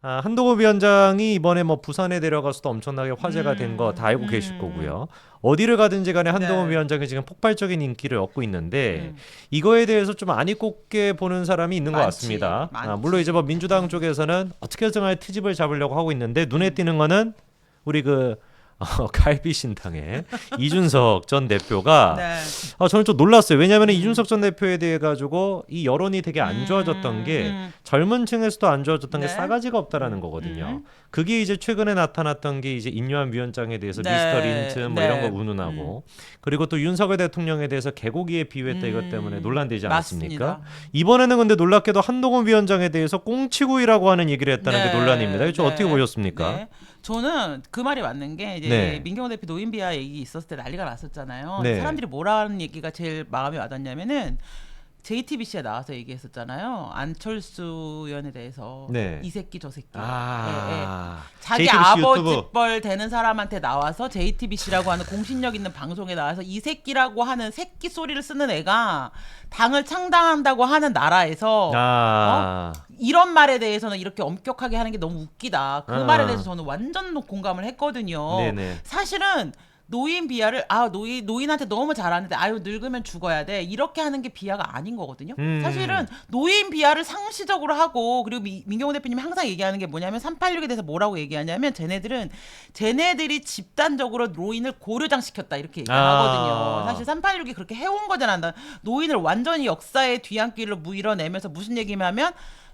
한동훈 위원장이 이번에 뭐 부산에 내려가서도 엄청나게 화제가 된 거 다 알고 계실 거고요. 어디를 가든지 간에 한동훈 네. 위원장이 지금 폭발적인 인기를 얻고 있는데 음. 이거에 대해서 좀 안 이꼽게 보는 사람이 있는 것 많지, 같습니다. 많지. 물론 이제 뭐 민주당 쪽에서는 어떻게든 간에 트집을 잡으려고 하고 있는데 눈에 띄는 거는 우리 갈비신당의 이준석 전 대표가 네. 저는 좀 놀랐어요. 왜냐하면 이준석 전 대표에 대해 가지고 이 여론이 되게 안 좋아졌던 게 젊은 층에서도 안 좋아졌던 게 네. 싸가지가 없다라는 거거든요. 그게 이제 최근에 나타났던 게 이제 임요한 위원장에 대해서 네. 미스터 린트 뭐 네. 이런 거 운운하고 그리고 또 윤석열 대통령에 대해서 개고기에 비유했다 이것 때문에 논란되지 않았습니까? 맞습니다. 이번에는 근데 놀랍게도 한동훈 위원장에 대해서 꽁치구이라고 하는 얘기를 했다는 네. 게 논란입니다. 이거 좀 네. 어떻게 보셨습니까? 네. 저는 그 말이 맞는 게 이제 네. 민경호 대표 노인 비하 얘기 있었을 때 난리가 났었잖아요. 네. 사람들이 뭐라 하는 얘기가 제일 마음에 와닿냐면은 JTBC에 나와서 얘기했었잖아요. 안철수 의원에 대해서 네. 이 새끼 저 새끼. 자기 JTBC 아버지 유튜브. 뻘 되는 사람한테 나와서 JTBC라고 하는 공신력 있는 방송에 나와서 이 새끼라고 하는 새끼 소리를 쓰는 애가 당을 창당한다고 하는 나라에서 이런 말에 대해서는 이렇게 엄격하게 하는 게 너무 웃기다. 그 말에 대해서 저는 완전 공감을 했거든요. 네네. 사실은 노인 비하를 노인한테 너무 잘하는데 아유 늙으면 죽어야 돼 이렇게 하는 게 비하가 아닌 거거든요. 사실은 노인 비하를 상시적으로 하고 그리고 민경호 대표님이 항상 얘기하는 게 뭐냐면 386에 대해서 뭐라고 얘기하냐면 쟤네들이 집단적으로 노인을 고려장 시켰다 이렇게 얘기하거든요. 사실 386이 그렇게 해온 거잖아. 노인을 완전히 역사의 뒤안길로 밀어내면서 무슨 얘기냐면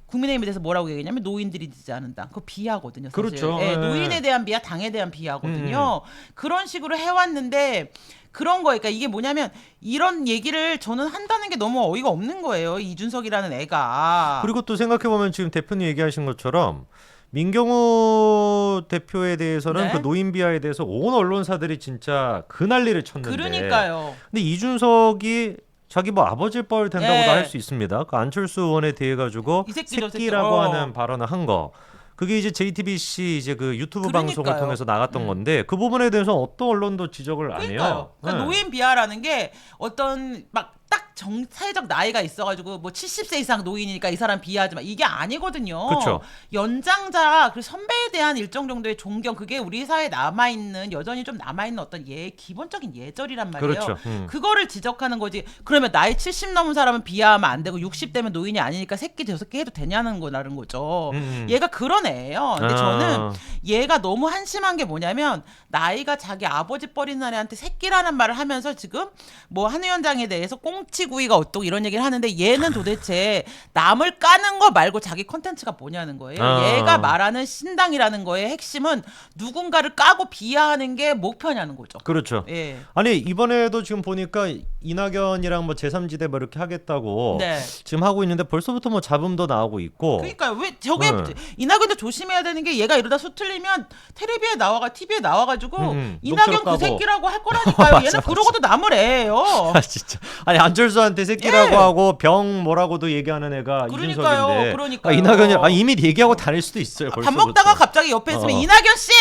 국민의힘에 대해서 뭐라고 얘기했냐면 노인들이 지지 않는다. 그거 비하거든요. 사실. 그렇죠. 예, 네. 노인에 대한 비하, 당에 대한 비하거든요. 그런 식으로 해왔는데 그런 거예요. 그러니까 이게 뭐냐면 이런 얘기를 저는 한다는 게 너무 어이가 없는 거예요. 이준석이라는 애가. 그리고 또 생각해보면 지금 대표님 얘기하신 것처럼 민경호 대표에 대해서는 네? 그 노인 비하에 대해서 온 언론사들이 진짜 그 난리를 쳤는데 그러니까요. 근데 이준석이 자기 뭐 아버지 뻘 된다고도 네. 할 수 있습니다. 그 안철수 의원에 대해 가지고 이 새끼 저 새끼. 새끼라고 하는 발언을 한 거. 그게 이제 JTBC 이제 그 유튜브 방송을 그러니까요. 통해서 나갔던 건데 그 부분에 대해서 어떤 언론도 지적을 안 그러니까요. 해요. 그러니까 네. 노인 비하라는 게 어떤 막 딱 사회적 나이가 있어가지고 뭐 70세 이상 노인이니까 이 사람 비하하지 마 이게 아니거든요. 그쵸. 연장자 그리고 선배에 대한 일정 정도의 존경 그게 우리 사회에 남아있는 여전히 좀 남아있는 어떤 기본적인 예절이란 말이에요. 그렇죠. 그거를 지적하는 거지. 그러면 나이 70 넘은 사람은 비하하면 안 되고 60대면 노인이 아니니까 새끼 저 새끼 해도 되냐는 거죠. 얘가 그런 애예요. 근데 저는 얘가 너무 한심한 게 뭐냐면 나이가 자기 아버지 뻘인 애한테 새끼라는 말을 하면서 지금 뭐 한 위원장에 대해서 꽁치구이가 어떻고 이런 얘기를 하는데 얘는 도대체 남을 까는 거 말고 자기 컨텐츠가 뭐냐는 거예요. 얘가 말하는 신당이라는 거의 핵심은 누군가를 까고 비하하는 게 목표냐는 거죠. 그렇죠. 예. 아니 이번에도 지금 보니까 이낙연이랑 뭐 제3지대 뭐 이렇게 하겠다고 네. 지금 하고 있는데 벌써부터 뭐 잡음도 나오고 있고. 그러니까 왜 저게 네. 이낙연도 조심해야 되는 게 얘가 이러다 수틀리면 TV에 나와가지고 이낙연 녹취록 그 까고. 새끼라고 할 거라니까요. 맞아, 얘는 그러고도 남을 애예요. 진짜. 아니 안철수한테 새끼라고 예. 하고 병 뭐라고도 얘기하는 애가 그러니까요. 이준석인데. 그러니까요. 이낙연이 이미 얘기하고 다닐 수도 있어요. 밥 벌써부터. 먹다가 갑자기 옆에 있으면 이낙연 씨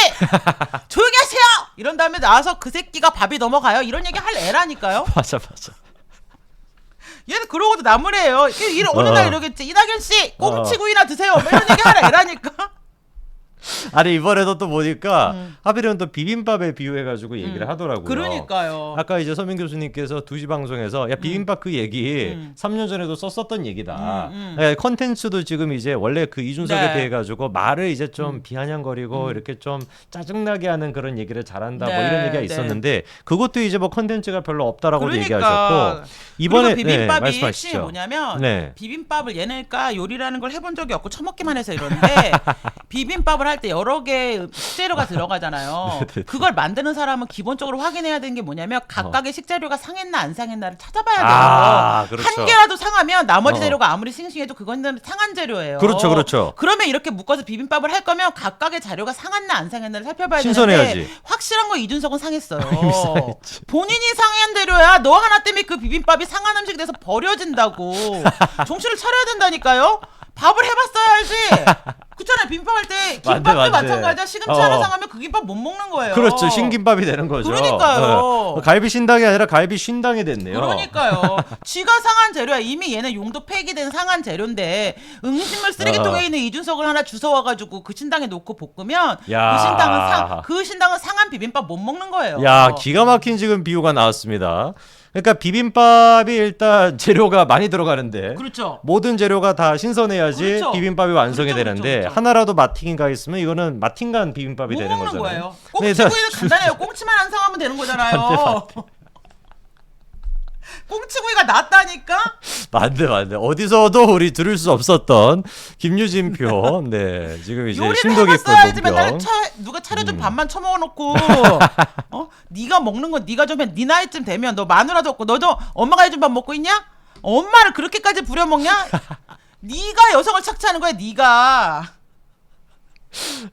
조용히 하세요. 이런 다음에 나와서 그 새끼가 밥이 넘어가요. 이런 얘기 할 애라니까요. 맞아. 얘는 그러고도 남을 애예요. 어느 날 이러겠지. 이낙연 씨 꽁치구이나 드세요. 뭐 이런 얘기 할 애라니까. 아니 이번에도 또 보니까 하필이면 또 비빔밥에 비유해가지고 얘기를 하더라고요. 그러니까요. 아까 이제 서민 교수님께서 2시 방송에서 야 비빔밥 그 얘기 3년 전에도 썼었던 얘기다. 네, 컨텐츠도 지금 이제 원래 그 이준석에 네. 대해 가지고 말을 이제 좀 비아냥거리고 이렇게 좀 짜증나게 하는 그런 얘기를 잘한다 뭐 네, 이런 얘기가 네. 있었는데 그것도 이제 뭐 컨텐츠가 별로 없다라고도 그러니까. 얘기하셨고 이번에 그리고 비빔밥이 핵심이 말씀하시죠. 뭐냐면 네. 비빔밥을 얘네가 요리라는 걸 해본 적이 없고 처먹기만 해서 이러는데 비빔밥을 할 때 여러 개 식재료가 들어가잖아요. 그걸 만드는 사람은 기본적으로 확인해야 되는 게 뭐냐면 각각의 식재료가 상했나 안 상했나를 찾아봐야 돼요. 그렇죠. 한 개라도 상하면 나머지 재료가 아무리 싱싱해도 그건 상한 재료예요. 그렇죠. 그러면 이렇게 묶어서 비빔밥을 할 거면 각각의 자료가 상했나 안 상했나를 살펴봐야 신선해야지. 되는데 확실한 거 이준석은 상했어요. 본인이 상한 재료야. 너 하나 때문에 그 비빔밥이 상한 음식이 돼서 버려진다고. 정신을 차려야 된다니까요. 밥을 해봤어야지. 그렇잖아요. 비빔밥 할 때 김밥도 맞네. 마찬가지야. 시금치 하나 상하면 그 김밥 못 먹는 거예요. 그렇죠. 신김밥이 되는 거죠. 그러니까요. 갈비 신당이 아니라 갈비 쉰당이 됐네요. 그러니까요. 쥐가 상한 재료야. 이미 얘는 용도 폐기된 상한 재료인데 음식물 쓰레기통에 있는 이준석을 하나 주워와가지고 그 신당에 놓고 볶으면 야. 그 신당은 상한 비빔밥 못 먹는 거예요. 야, 기가 막힌 지금 비유가 나왔습니다. 그러니까 비빔밥이 일단 재료가 많이 들어가는데 그렇죠. 모든 재료가 다 신선해야지 그렇죠. 비빔밥이 완성이 그렇죠, 되는데 그렇죠. 하나라도 마팅가 있으면 이거는 마팅간 비빔밥이 못 되는 먹는 거잖아요. 거예요. 네, 꽁치구이는 간단해요. 꽁치만 안 상하면 되는 거잖아요. 꽁치구이가 낫다니까? 맞네. 어디서도 우리 들을 수 없었던 김유진 표. 네, 지금 이제 요리를 심도 깊은 해봤어야지. 맨날 논평. 누가 차려준 밥만 처먹어놓고 네가 먹는 건 네가 좀 해. 네 나이쯤 되면 너 마누라도 없고 너도 엄마가 해준 밥 먹고 있냐? 엄마를 그렇게까지 부려먹냐? 네가 여성을 착취하는 거야. 네가.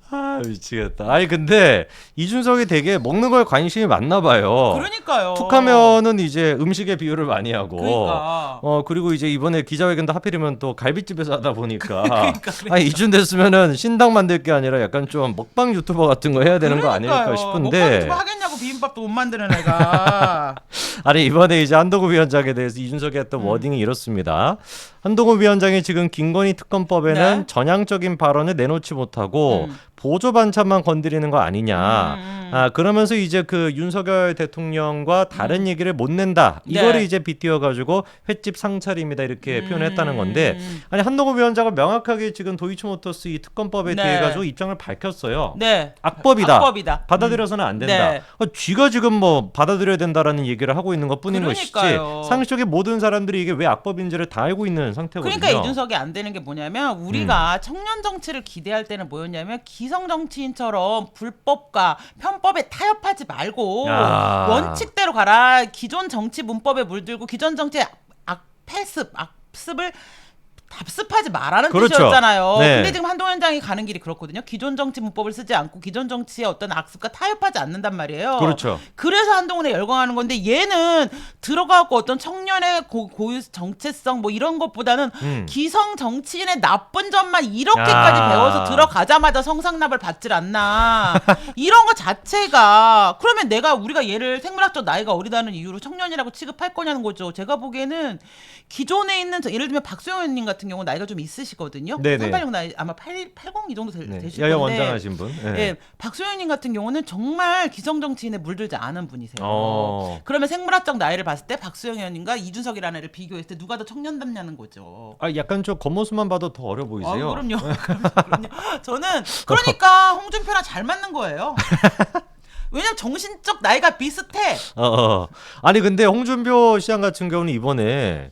아, 미치겠다. 아니 근데 이준석이 되게 먹는 거에 관심이 많나 봐요. 그러니까요. 툭하면은 이제 음식의 비유를 많이 하고 그러니까. 그리고 이제 이번에 기자회견도 하필이면 또 갈비집에서 하다 보니까 그러니까. 아니 이쯤 됐으면은 신당 만들 게 아니라 약간 좀 먹방 유튜버 같은 거 해야 되는 거 아닐까 그러니까요. 싶은데 먹방 유튜브 하겠냐고 비빔밥도 못 만드는 애가. 아니 이번에 이제 한동훈 위원장에 대해서 이준석이 했던 워딩이 이렇습니다. 한동훈 위원장이 지금 김건희 특검법에는 네. 전향적인 발언을 내놓지 못하고 보조 반찬만 건드리는 거 아니냐. 그러면서 이제 그 윤석열 대통령과 다른 얘기를 못 낸다. 이거를 네. 이제 빗대어 가지고 횟집 상차림이다 이렇게 표현했다는 건데 아니 한동훈 위원장은 명확하게 지금 도이치모터스 이 특검법에 네. 대해 가지고 입장을 밝혔어요. 네. 악법이다. 악법이다. 받아들여서는 안 된다. 네. 쥐가 지금 뭐 받아들여야 된다라는 얘기를 하고 있는 것뿐인 그러니까요. 것이지 상식적인 모든 사람들이 이게 왜 악법인지를 다 알고 있는 상태거든요. 그러니까 이준석이 안 되는 게 뭐냐면 우리가 청년 정치를 기대할 때는 뭐였냐면 기성 정치인처럼 불법과 편법에 타협하지 말고 야. 원칙대로 가라. 기존 정치 문법에 물들고 기존 정치의 악습을 답습하지 말라는 그렇죠. 뜻이었잖아요. 네. 근데 지금 한동훈 위원장이 가는 길이 그렇거든요. 기존 정치 문법을 쓰지 않고 기존 정치의 어떤 악습과 타협하지 않는단 말이에요. 그렇죠. 그래서 한동훈에 열광하는 건데 얘는 들어가고 어떤 청년의 고유 정체성 뭐 이런 것보다는 기성 정치인의 나쁜 점만 이렇게까지 야. 배워서 들어가자마자 성상납을 받질 않나. 이런 거 자체가 그러면 우리가 얘를 생물학적 나이가 어리다는 이유로 청년이라고 취급할 거냐는 거죠. 제가 보기에는 기존에 있는 예를 들면 박수영 의원님 같은 경우 나이가 좀 있으시거든요. 네네. 386 나이 아마 80 이 정도 네. 되실 여야 건데. 원장하신 분. 네. 예, 박수영 의원님 같은 경우는 정말 기성 정치인에 물들지 않은 분이세요. 그러면 생물학적 나이를 봤을 때 박수영 의원님과 이준석이라는 애를 비교했을 때 누가 더 청년답냐는 거죠. 약간 좀 겉모습만 봐도 더 어려 보이세요. 그럼요. 그럼요. 저는 그러니까 홍준표랑 잘 맞는 거예요. 왜냐면 정신적 나이가 비슷해. 아니 근데 홍준표 시장 같은 경우는 이번에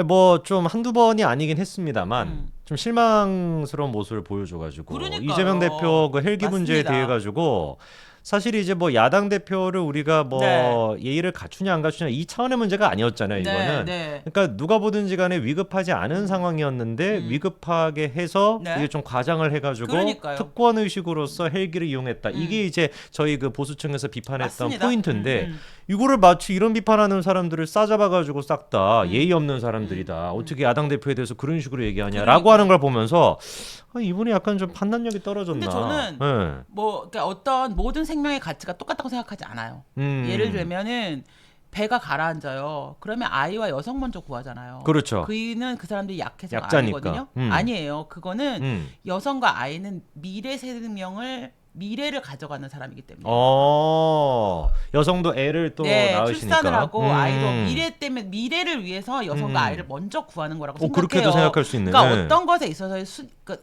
뭐 좀 한두 번이 아니긴 했습니다만 좀 실망스러운 모습을 보여줘가지고 그러니까요. 이재명 대표 그 헬기 문제에 맞습니다. 대해 가지고 사실 이제 뭐 야당 대표를 우리가 뭐 네. 예의를 갖추냐 안 갖추냐 이 차원의 문제가 아니었잖아요. 이거는. 네. 그러니까 누가 보든지 간에 위급하지 않은 상황이었는데 위급하게 해서 네. 이게 좀 과장을 해가지고 그러니까요. 특권 의식으로서 헬기를 이용했다. 이게 이제 저희 그 보수층에서 비판했던 맞습니다. 포인트인데 이거를 마치 이런 비판하는 사람들을 싸잡아가지고 싹 다 예의 없는 사람들이다. 어떻게 야당 대표에 대해서 그런 식으로 얘기하냐라고 하는 걸 보면서 이분이 약간 좀 판단력이 떨어졌나. 근데 저는 네. 그러니까 어떤 모든 생명의 가치가 똑같다고 생각하지 않아요. 예를 들면은 배가 가라앉아요. 그러면 아이와 여성 먼저 구하잖아요. 그렇죠. 그이는 그 사람들이 약해서 약자니까. 아니거든요. 아니에요. 그거는 여성과 아이는 미래를 가져가는 사람이기 때문에. 여성도 애를 또 낳으시니까. 출산을 하고 아이도 미래를 위해서 여성과 아이를 먼저 구하는 거라고 생각해요. 그렇게도 생각할 수 있네. 그러니까 어떤 것에 있어서의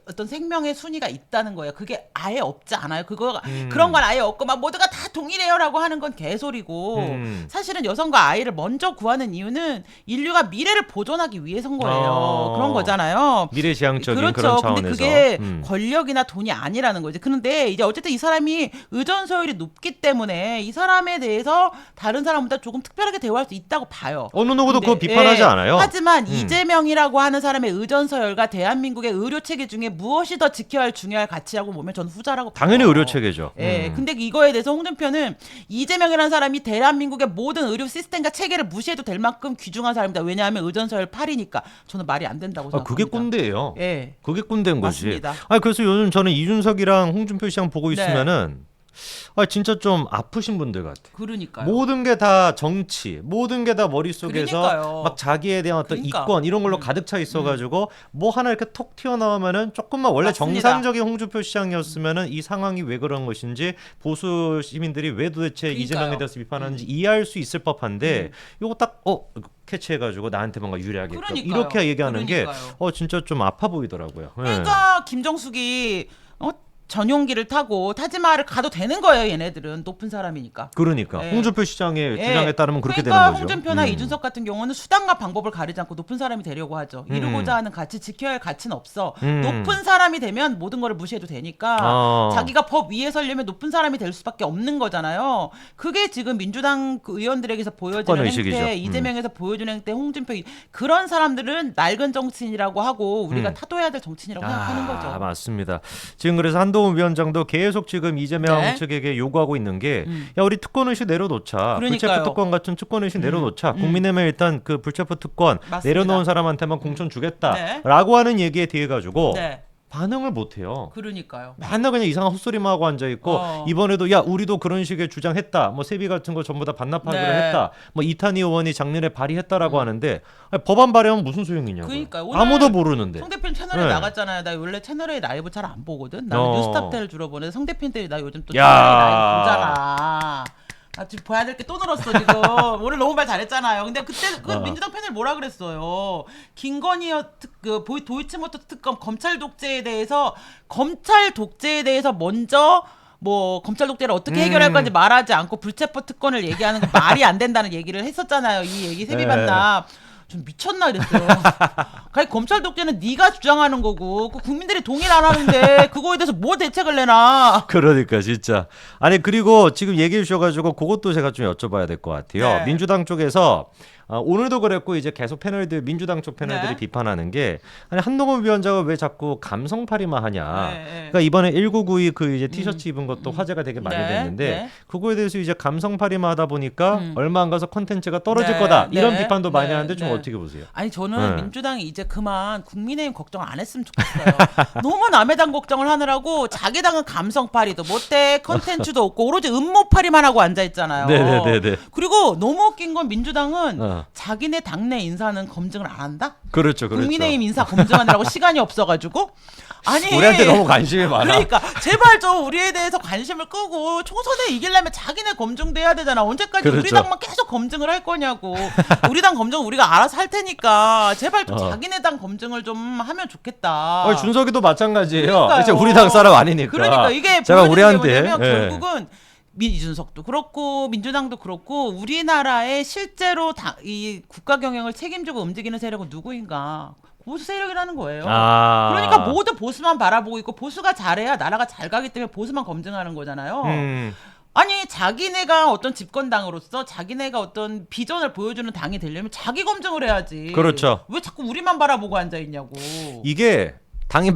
어떤 생명의 순위가 있다는 거예요. 그게 아예 없지 않아요. 그런 건 아예 없고 막 모두가 다 동일해요라고 하는 건 개소리고 사실은 여성과 아이를 먼저 구하는 이유는 인류가 미래를 보존하기 위해서인 거예요. 그런 거잖아요. 미래지향적인 그렇죠. 그런 차원에서. 근데 그게 권력이나 돈이 아니라는 거지. 그런데 이제 어쨌든 어쨌든 이 사람이 의전 서열이 높기 때문에 이 사람에 대해서 다른 사람보다 조금 특별하게 대우할 수 있다고 봐요. 어느 누구도 근데, 그거 비판하지 않아요. 하지만 이재명이라고 하는 사람의 의전 서열과 대한민국의 의료 체계 중에 무엇이 더 지켜야 할 중요할 가치라고 보면 저는 후자라고 봐요. 당연히 의료 체계죠. 예. 근데 이거에 대해서 홍준표는 이재명이라는 사람이 대한민국의 모든 의료 시스템과 체계를 무시해도 될 만큼 귀중한 사람이다. 왜냐하면 의전 서열 8이니까 저는 말이 안 된다고 생각합니다. 그게 꼰대예요. 예. 그게 꼰대인 거지. 맞습니다. 그래서 요즘 저는 이준석이랑 홍준표 시장 보고 네. 있으면은 진짜 좀 아프신 분들 같아. 그러니까요. 모든 게 다 정치, 모든 게 다 머릿속에서 그러니까요. 막 자기에 대한 어떤 그러니까. 이권 이런 걸로 가득 차 있어가지고 뭐 하나 이렇게 톡 튀어나오면은 조금만 원래 맞습니다. 정상적인 홍준표 시장이었으면은 이 상황이 왜 그런 것인지 보수 시민들이 왜 도대체 그러니까요. 이재명에 대해서 비판하는지 이해할 수 있을 법한데 요거 딱 캐치해가지고 나한테 뭔가 유리하게끔 그러니까요. 이렇게 얘기하는 그러니까요. 게 진짜 좀 아파 보이더라고요. 예. 그러니까 김정숙이 전용기를 타고 타지마를 가도 되는 거예요. 얘네들은 높은 사람이니까. 그러니까 예. 홍준표 시장의 예. 주장에 따르면 그렇게 그러니까 되는 거죠. 홍준표나 이준석 같은 경우는 수단과 방법을 가리지 않고 높은 사람이 되려고 하죠. 이루고자 하는 가치, 지켜야 할 가치는 없어. 높은 사람이 되면 모든 걸 무시해도 되니까 자기가 법 위에 서려면 높은 사람이 될 수밖에 없는 거잖아요. 그게 지금 민주당 그 의원들에게서 보여지는 특권의식이죠. 행태, 이재명에서 보여주는 행태, 홍준표 그런 사람들은 낡은 정치인이라고 하고 우리가 타도해야 될 정치인이라고 생각하는 거죠. 맞습니다. 지금 그래서 한동훈 위원장도 계속 지금 이재명 네. 측에게 요구하고 있는 게 야 우리 특권의식 내려놓자. 그러니까요. 불체포 특권 같은 특권의식 내려놓자. 국민의힘에 일단 그 불체포 특권 맞습니다. 내려놓은 사람한테만 공천 네. 주겠다라고 하는 얘기에 대해 가지고 네. 반응을 못해요. 그러니까요. 맨날 그냥 이상한 헛소리만 하고 앉아 있고 이번에도 야 우리도 그런 식의 주장했다. 뭐 세비 같은 거 전부 다 반납하기로 네. 했다. 뭐 이탄희 의원이 작년에 발의했다라고 하는데 법안 발의하면 무슨 소용이냐고. 그러니까요. 오늘 아무도 모르는데. 송 대표님 채널에 네. 나갔잖아요. 나 원래 채널A 라이브 잘 안 보거든. 나는 뉴스탑텔을 주로 보는데 송 대표님들이 나 요즘 또 야. 채널A 라이브 보잖아. 나 지금 봐야 될 게 또 늘었어 지금. 오늘 너무 말 잘했잖아요. 근데 그때 그 민주당 팬들 뭐라 그랬어요. 김건희 도이치모터 특검 검찰 독재에 대해서 먼저 뭐 검찰 독재를 어떻게 해결할 건지 말하지 않고 불체포 특권을 얘기하는 거 말이 안 된다는 얘기를 했었잖아요. 이 얘기 세비 반납. 좀 미쳤나 이랬어요. 검찰 독재는 네가 주장하는 거고 그 국민들이 동의를 안 하는데 그거에 대해서 뭐 대책을 내나. 그러니까 진짜. 아니 그리고 지금 얘기해 주셔가지고 그것도 제가 좀 여쭤봐야 될 것 같아요. 네. 민주당 쪽에서 오늘도 그랬고 이제 계속 민주당 쪽 패널들이 네. 비판하는 게 아니 한동훈 위원장은 왜 자꾸 감성팔이만 하냐. 네. 그러니까 이번에 1992 그 이제 티셔츠 입은 것도 화제가 되게 많이 네. 됐는데 네. 그거에 대해서 이제 감성팔이만 하다 보니까 얼마 안 가서 컨텐츠가 떨어질 네. 거다 이런 네. 비판도 많이 네. 하는데 좀 네. 어떻게 보세요? 아니 저는 네. 민주당이 이제 그만 국민의힘 걱정 안 했으면 좋겠어요. 너무 남의 당 걱정을 하느라고 자기 당은 감성팔이도 못해 컨텐츠도 없고 오로지 음모팔이만 하고 앉아있잖아요. 네네네네. 그리고 너무 웃긴 건 민주당은 자기네 당내 인사는 검증을 안 한다? 그렇죠. 국민의힘 인사 검증하느라고 시간이 없어가지고 아니 우리한테 너무 관심이 많아. 그러니까 제발 좀 우리에 대해서 관심을 끄고 총선에 이기려면 자기네 검증돼야 되잖아. 언제까지 그렇죠. 우리 당만 계속 검증을 할 거냐고. 우리 당 검증 우리가 알아서 할 테니까 제발 좀 자기네 당 검증을 좀 하면 좋겠다. 준석이도 마찬가지예요. 그러니까요. 이제 우리 당 사람 아니니까. 그러니까 이게 제가 보여주는 우리한테 게 뭐냐면 예. 결국은 이준석도 그렇고 민주당도 그렇고 우리나라의 실제로 이 국가 경영을 책임지고 움직이는 세력은 누구인가? 보수 세력이라는 거예요. 그러니까 모두 보수만 바라보고 있고 보수가 잘해야 나라가 잘 가기 때문에 보수만 검증하는 거잖아요. 아니 자기네가 어떤 집권당으로서 자기네가 어떤 비전을 보여주는 당이 되려면 자기 검증을 해야지. 그렇죠. 왜 자꾸 우리만 바라보고 앉아 있냐고. 이게 당이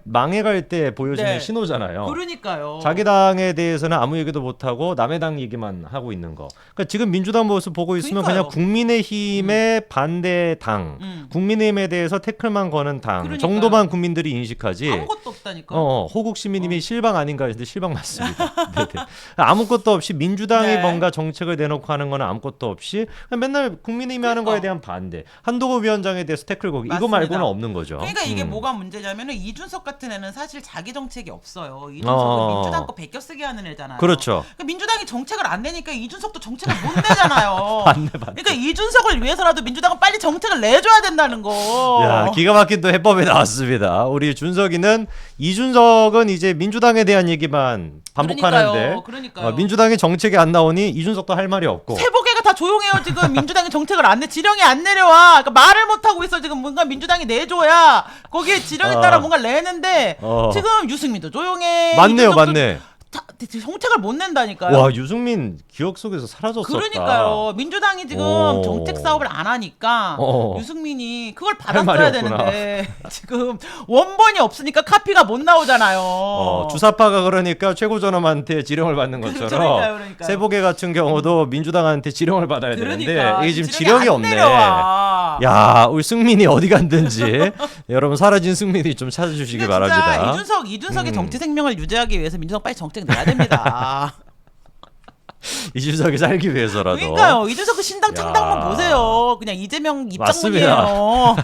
망해갈 때 보여지는 네. 신호잖아요. 그러니까요. 자기 당에 대해서는 아무 얘기도 못하고 남의 당 얘기만 하고 있는 거. 그러니까 지금 민주당 모습 보고 있으면 그러니까요. 그냥 국민의힘의 반대 당, 국민의힘에 대해서 태클만 거는 당 그러니까요. 정도만 국민들이 인식하지. 아무것도 없다니까. 호국 시민님이 실방 아닌가 했는데 실방 맞습니다. 네네. 아무것도 없이 민주당이 네. 뭔가 정책을 내놓고 하는 거는 아무것도 없이 그냥 맨날 국민의힘이 하는 거에 대한 반대. 한동훈 위원장에 대해서 태클 거기. 이거 맞습니다. 말고는 없는 거죠. 그러니까 이게 뭐가 문제냐면은 이준석 같은 애는 사실 자기 정책이 없어요. 이준석은 민주당 거 베껴쓰기 하는 애잖아요. 그렇죠. 그러니까 민주당이 정책을 안 내니까 이준석도 정책을 못 내잖아요. 맞네. 그러니까 이준석을 위해서라도 민주당은 빨리 정책을 내줘야 된다는 거. 야, 기가 막힌 또 해법이 나왔습니다. 우리 이준석은 이제 민주당에 대한 얘기만 반복하는데 그러니까요. 민주당의 정책이 안 나오니 이준석도 할 말이 없고. 세보개가 다 조용해요 지금. 민주당이 정책을 안 내. 지령이 안 내려와. 그러니까 말을 못 하고 있어 지금. 뭔가 민주당이 내줘야 거기에 지령에 따라 뭔가 내는데 지금 유승민도 조용해. 맞네요, 이준석도 맞네. 정책을 못 낸다니까요. 와 유승민 기억 속에서 사라졌었다. 그러니까요. 민주당이 지금 정책 사업을 안 하니까 유승민이 그걸 받았어야 되는데 지금 원본이 없으니까 카피가 못 나오잖아요. 주사파가 그러니까 최고전엄한테 지령을 받는 것처럼 그러니까요. 세보계 같은 경우도 민주당한테 지령을 받아야 되는데 이게 지금 지령이 지령이 안 없네. 내려와. 야 우리 승민이 어디 갔든지 여러분 사라진 승민이 좀 찾아주시기 근데 바랍니다. 진짜 이준석의 정치 생명을 유지하기 위해서 민주당 빨리 정책 내야 됩니다. 이준석이 살기 위해서라도. 그러니까요. 이준석 그 신당 야. 창당만 보세요. 그냥 이재명 맞습니다. 입장문이에요.